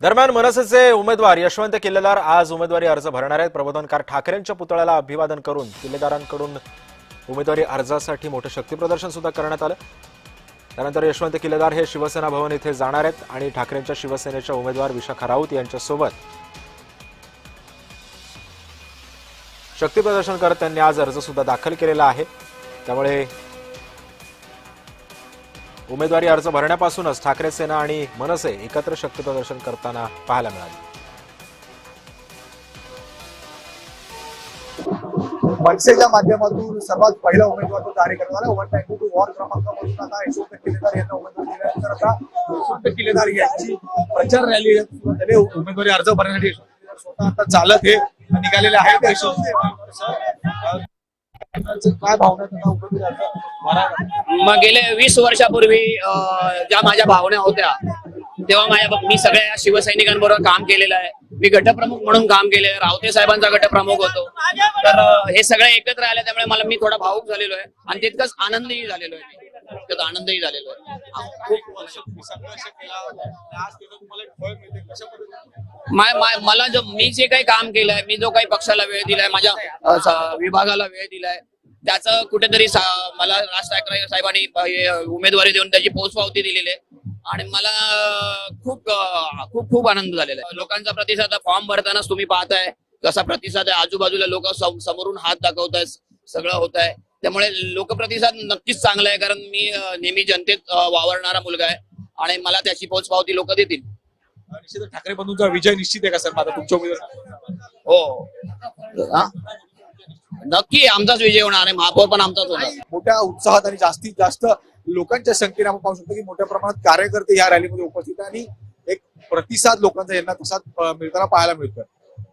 दरम्यान मनसेचे उमेदवार यशवंत किल्लेदार आज उमेदवारी अर्ज भरणार आहेत। प्रबोधनकार ठाकरेंच्या पुतळ्याला अभिवादन करून किल्लेदारांकडून उमेदवारी अर्जासाठी मोठे शक्तीप्रदर्शन सुद्धा करण्यात आलं। त्यानंतर यशवंत किल्लेदार हे शिवसेना भवन येथे जाणार आहेत आणि ठाकरेंच्या शिवसेनेच्या उमेदवार विशाखा राऊत यांच्यासोबत शक्तीप्रदर्शन करत त्यांनी आज अर्ज सुद्धा दाखल केलेला आहे। त्यामुळे उमेदवारी अर्ज भरण्यापासूनच ठाकरे सेना आणि मनसे एकत्र शक्तीप्रदर्शन करताना पाहायला मिळाले। मनसेच्या माध्यमातून सर्वात पहिला उमेदवार तो जारी करण्यात आला। 192 वॉर्ड क्रमांकामधून आता यशवंत किल्लेदार यांना उमेदवारी दिल्यानंतर आता यशवंत किल्लेदार यांची प्रचार रॅली उमेदवारी अर्ज भरण्यासाठी यशवंत किल्लेदार स्वतः आता चालत हे निघालेले आहेत। काय भावना त्यांना उमेदवारी अर्ज मग गेले 20 वर्षापूर्वी ज्या माझ्या भावना होत्या तेव्हा मी सगळ्या शिवसैनिकांबरोबर काम केलेलं आहे। मी गटप्रमुख म्हणून काम केले, रावते साहेबांचा गटप्रमुख होतो। तर हे सगळे एकत्र आले त्यामुळे मी थोडा भावुक झालेलो आहे आणि तितकंच आनंदही झालेलो आहे। त्याचा आनंदही झालेलो आहे। मला मी जे काही काम केलंय, मी जो काही पक्षाला वेळ दिलाय, माझ्या विभागाला वेळ दिलाय, त्याचं कुठेतरी मला राज ठाकरे साहेबांनी उमेदवारी देऊन त्याची पोचपावती दिलेली आहे आणि मला खूप खूप खूप आनंद झालेला आहे। लोकांचा प्रतिसाद फॉर्म भरतानाच तुम्ही पाहताय कसा प्रतिसाद आहे। आजूबाजूला लोक समोरून हात दाखवतायत, सगळं होत आहे। त्यामुळे लोकप्रतिसाद नक्कीच चांगला आहे, कारण मी नेहमी जनतेत वावरणारा मुलगा आहे आणि मला त्याची पोचपावती लोक देतील। निश्चित ठाकरे बंधूंचा विजय निश्चित आहे का सर? माझा तुमच्या उमेदवार हो नक्की आमचाच विजय होणार आहे। महापौर पण आमचाच होणार। मोठ्या उत्साहात आणि जास्तीत जास्त लोकांच्या संख्येने आपण पाहू शकतो की मोठ्या प्रमाणात कार्यकर्ते या रॅलीमध्ये उपस्थित आहे आणि एक प्रतिसाद लोकांचा यांना तसाच मिळताना पाहायला मिळतोय।